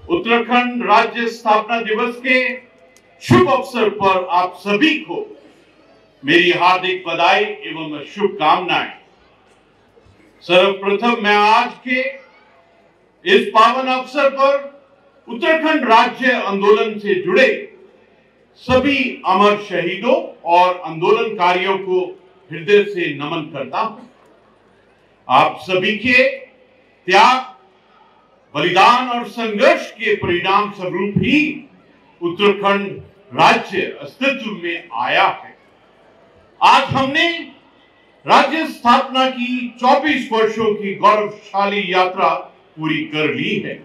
उत्तराखंड राज्य स्थापना दिवस के शुभ अवसर पर आप सभी को मेरी हार्दिक बधाई एवं शुभकामनाएं। सर्वप्रथम मैं आज के इस पावन अवसर पर उत्तराखंड राज्य आंदोलन से जुड़े सभी अमर शहीदों और आंदोलनकारियों को हृदय से नमन करता हूं। आप सभी के त्याग, बलिदान और संघर्ष के परिणाम स्वरूप ही उत्तराखंड राज्य अस्तित्व में आया है। आज हमने राज्य स्थापना की 24 वर्षों की गौरवशाली यात्रा पूरी कर ली है।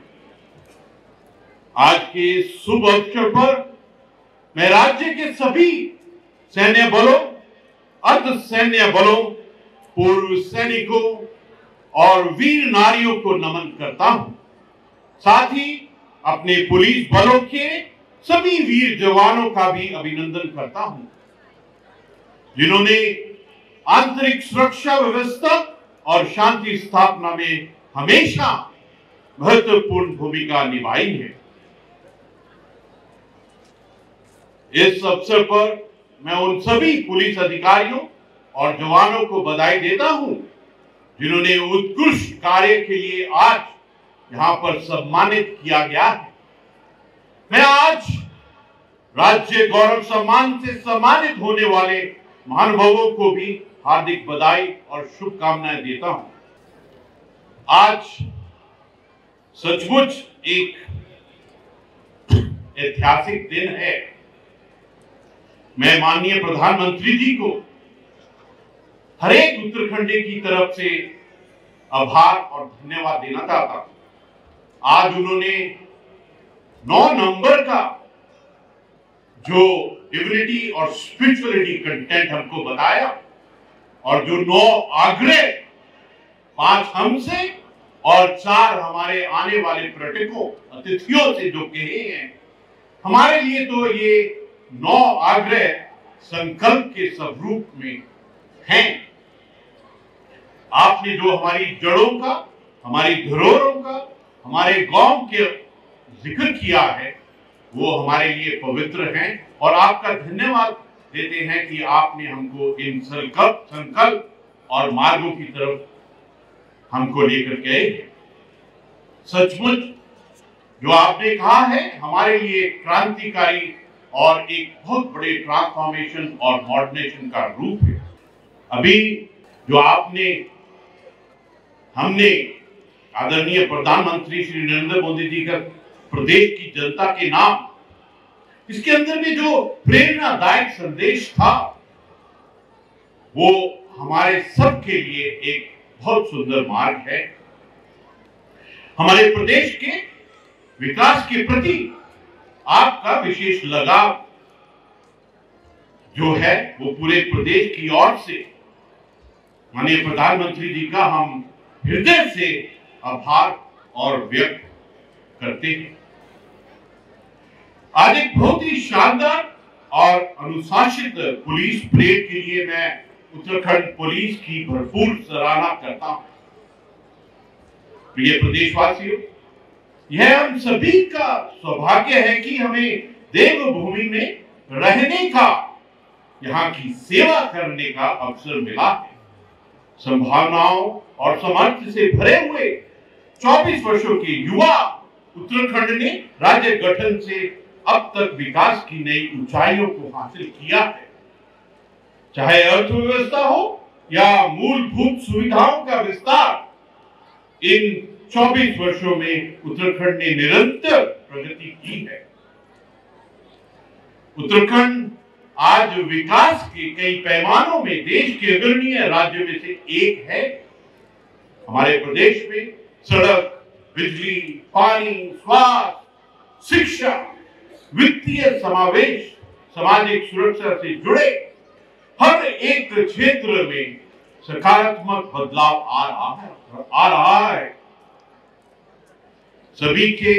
आज के शुभ अवसर पर मैं राज्य के सभी सैन्य बलों, अर्ध सैन्य बलों, पूर्व सैनिकों और वीर नारियों को नमन करता हूं। साथ ही अपने पुलिस बलों के सभी वीर जवानों का भी अभिनंदन करता हूं, जिन्होंने आंतरिक सुरक्षा व्यवस्था और शांति स्थापना में हमेशा महत्वपूर्ण भूमिका निभाई है। इस अवसर पर मैं उन सभी पुलिस अधिकारियों और जवानों को बधाई देता हूं, जिन्होंने उत्कृष्ट कार्य के लिए आज यहां पर सम्मानित किया गया है। मैं आज राज्य गौरव सम्मान से सम्मानित होने वाले महानुभावों को भी हार्दिक बधाई और शुभकामनाएं देता हूं। आज सचमुच एक ऐतिहासिक दिन है। मैं माननीय प्रधानमंत्री जी को हर एक उत्तराखंडी की तरफ से आभार और धन्यवाद देना चाहता हूं। आज उन्होंने 9 नंबर का जो डिविनिटी और स्पिरिचुअलिटी कंटेंट हमको बताया और जो 9 आग्रह, 5 हमसे और 4 हमारे आने वाले पर्यटकों, अतिथियों से जो कहे हैं, हमारे लिए तो ये 9 आग्रह संकल्प के स्वरूप में हैं। आपने जो हमारी जड़ों का, हमारी धरोहरों का, हमारे गांव के जिक्र किया है, वो हमारे लिए पवित्र हैं और आपका धन्यवाद देते हैं कि आपने हमको इन संकल्प और मार्गों की तरफ हमको लेकर गए। सचमुच जो आपने कहा है हमारे लिए क्रांतिकारी और एक बहुत बड़े ट्रांसफॉर्मेशन और मॉडर्नाइजेशन का रूप है। अभी जो हमने आदरणीय प्रधानमंत्री श्री नरेंद्र मोदी जी का प्रदेश की जनता के नाम, इसके अंदर में जो प्रेरणादायक संदेश था, वो हमारे सबके लिए एक बहुत सुंदर मार्ग है। हमारे प्रदेश के विकास के प्रति आपका विशेष लगाव जो है वो पूरे प्रदेश की ओर से माननीय प्रधानमंत्री जी का हम हृदय से आभार और व्यक्त करते हैं। आज एक बहुत ही शानदार और अनुशासित पुलिस परेड के लिए मैं उत्तराखंड पुलिस की भरपूर सराहना करता हूं। प्रिय प्रदेशवासियों, यह हम सभी का सौभाग्य है कि हमें देवभूमि में रहने का, यहाँ की सेवा करने का अवसर मिला है। संभावनाओं और सामर्थ्य से भरे हुए 24 वर्षों के युवा उत्तराखंड ने राज्य गठन से अब तक विकास की नई ऊंचाइयों को हासिल किया है। चाहे अर्थव्यवस्था हो या मूलभूत सुविधाओं का विस्तार, इन 24 वर्षों में उत्तराखंड ने निरंतर प्रगति की है। उत्तराखंड आज विकास के कई पैमानों में देश के अग्रणी राज्यों में से एक है। हमारे प्रदेश में सड़क, बिजली, पानी, स्वास्थ्य, शिक्षा, वित्तीय समावेश, सामाजिक सुरक्षा से जुड़े हर एक क्षेत्र में सकारात्मक बदलाव आ रहा है। सभी के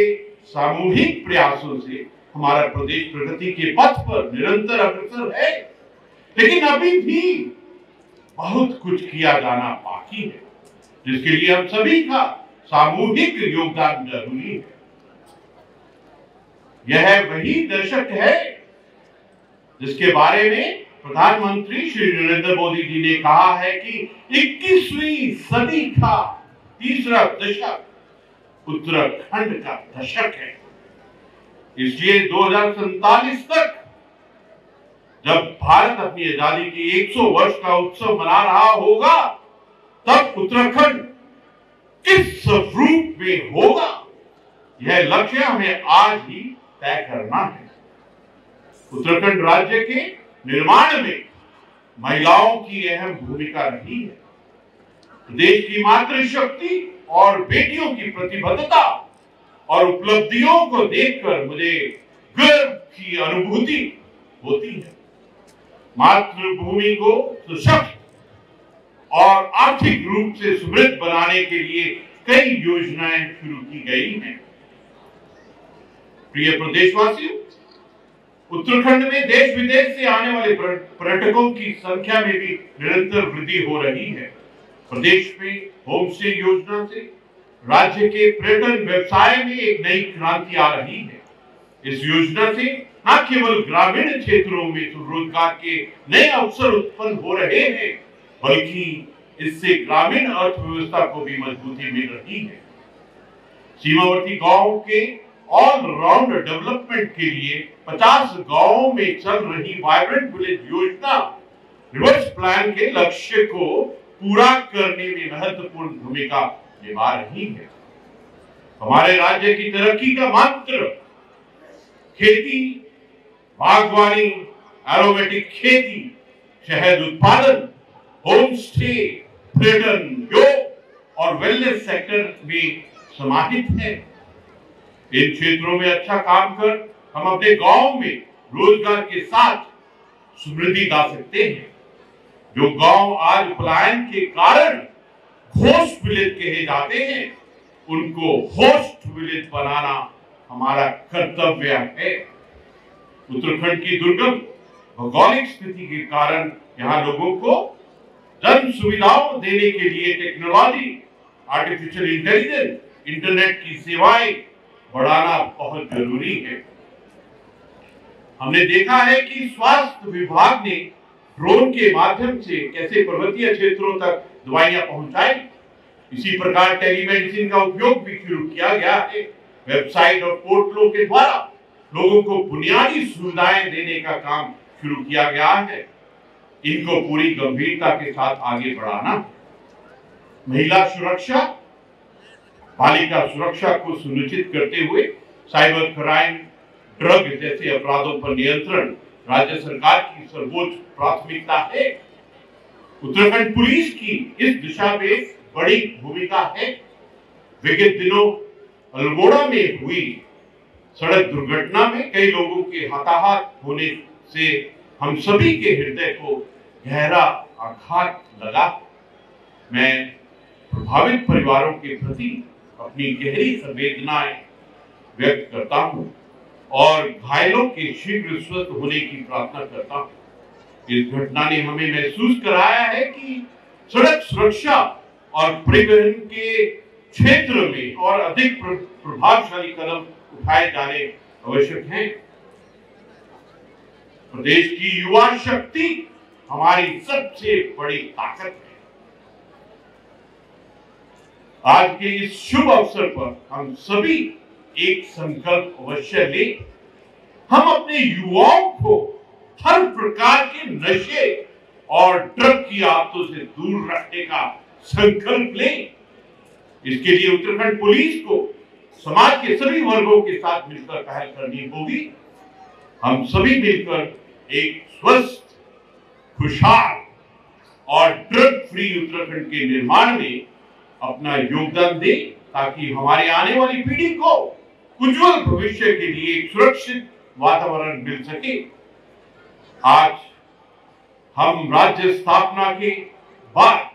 सामूहिक प्रयासों से हमारा प्रदेश प्रगति के पथ पर निरंतर अग्रसर है, लेकिन अभी भी बहुत कुछ किया जाना बाकी है, जिसके लिए हम सभी का सामूहिक योगदान जरूरी है। यह वही दशक है जिसके बारे में प्रधानमंत्री श्री नरेंद्र मोदी जी ने कहा है कि 21वीं सदी का तीसरा दशक उत्तराखंड का दशक है। इसलिए 2047 तक जब भारत अपनी आजादी की 100 वर्ष का उत्सव मना रहा होगा, तब उत्तराखंड किस स्वरूप में होगा, यह लक्ष्य हमें आज ही तय करना है। उत्तराखंड राज्य के निर्माण में महिलाओं की अहम भूमिका रही है। प्रदेश की मातृशक्ति और बेटियों की प्रतिबद्धता और उपलब्धियों को देखकर मुझे गर्व की अनुभूति होती है। मातृभूमि को सशक्त और आर्थिक रूप से समृद्ध बनाने के लिए कई योजनाएं शुरू की गई हैं। प्रिय प्रदेशवासियों, उत्तराखंड में देश विदेश से आने वाले पर्यटकों की संख्या में भी निरंतर वृद्धि हो रही है। प्रदेश में होम स्टे योजना से राज्य के पर्यटन व्यवसाय में एक नई क्रांति आ रही है। इस योजना से न केवल ग्रामीण क्षेत्रों में रोजगार के नए अवसर उत्पन्न हो रहे हैं, बल्कि इससे ग्रामीण अर्थव्यवस्था को भी मजबूती मिल रही है। सीमावर्ती गांवों के ऑलराउंड डेवलपमेंट के लिए 50 गांवों में चल रही वाइब्रेंट विलेज योजना रिवर्स प्लान के लक्ष्य को पूरा करने में महत्वपूर्ण भूमिका निभा रही है। हमारे राज्य की तरक्की का मंत्र खेती, बागवानी, एरोमेटिक खेती, शहद उत्पादन, होम स्टे, पर्यटन, योग और वेलनेस सेक्टर में समाहित है। इन क्षेत्रों में अच्छा काम कर हम अपने गांव में रोजगार के साथ समृद्धि ला सकते हैं। जो गांव आज पलायन के कारण घोस्ट विलेज कहे जाते हैं, उनको होस्ट विलेज बनाना हमारा कर्तव्य है। उत्तराखंड की दुर्गम भौगोलिक स्थिति के कारण यहाँ लोगों को जन सुविधाओं देने के लिए टेक्नोलॉजी, आर्टिफिशियल इंटेलिजेंस, इंटरनेट की सेवाएं बढ़ाना बहुत जरूरी है। हमने देखा है कि स्वास्थ्य विभाग ने ड्रोन के माध्यम से कैसे पर्वतीय क्षेत्रों तक दवाइयां पहुंचाई। इसी प्रकार टेलीमेडिसिन का उपयोग भी शुरू किया गया है। वेबसाइट और पोर्टलों के द्वारा लोगों को बुनियादी सुविधाएं देने का काम शुरू किया गया है। इनको पूरी गंभीरता के साथ आगे बढ़ाना। महिला सुरक्षा, बालिका सुरक्षा को सुनिश्चित करते हुए साइबर क्राइम, ड्रग जैसे अपराधों पर नियंत्रण राज्य सरकार की सर्वोच्च प्राथमिकता है। उत्तराखंड पुलिस की इस दिशा में बड़ी भूमिका है। विगत दिनों अल्मोड़ा में हुई सड़क दुर्घटना में कई लोगों के हताहत होने से हम सभी के हृदय को गहरा आघात लगा। मैं प्रभावित परिवारों के प्रति अपनी गहरी संवेदनाएं व्यक्त करता हूं और घायलों के शीघ्र स्वस्थ होने की प्रार्थना करता हूं। इस घटना ने हमें महसूस कराया है कि सड़क सुरक्षा और परिवहन के क्षेत्र में और अधिक प्रभावशाली कदम उठाए जाने आवश्यक हैं। प्रदेश की युवा शक्ति हमारी सबसे बड़ी ताकत है। आज के इस शुभ अवसर पर हम सभी एक संकल्प अवश्य लें। हम अपने युवाओं को हर प्रकार के नशे और ड्रग की आदतों से दूर रखने का संकल्प लें। इसके लिए उत्तराखंड पुलिस को समाज के सभी वर्गों के साथ मिलकर पहल करनी होगी। हम सभी मिलकर एक स्वस्थ, खुशहाल और ड्रग फ्री उत्तराखंड के निर्माण में अपना योगदान दें, ताकि हमारी आने वाली पीढ़ी को उज्जवल भविष्य के लिए एक सुरक्षित वातावरण मिल सके। आज हम राज्य स्थापना के बाद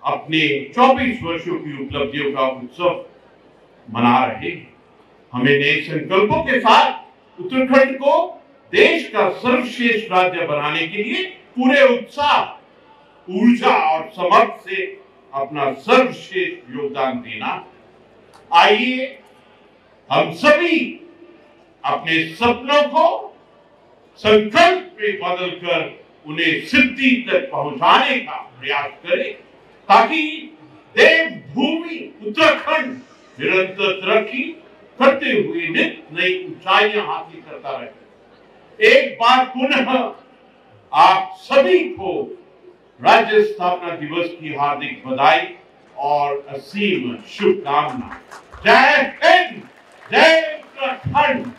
अपने 24 वर्षों की उपलब्धियों का उत्सव मना रहे हैं। हमें नए संकल्पों के साथ उत्तराखंड को देश का सर्वश्रेष्ठ राज्य बनाने के लिए पूरे उत्साह, ऊर्जा और समर्थ से अपना सर्वश्रेष्ठ योगदान देना। आइए हम सभी अपने सपनों को संकल्प में बदलकर उन्हें सिद्धि तक पहुंचाने का प्रयास करें, ताकि देवभूमि उत्तराखंड निरंतर तरक्की करते हुए नित नई ऊंचाइयां हासिल करता रहे। एक बार पुनः आप सभी को राज्य स्थापना दिवस की हार्दिक बधाई और असीम शुभकामना। जय हिंद, जय उत्तराखंड।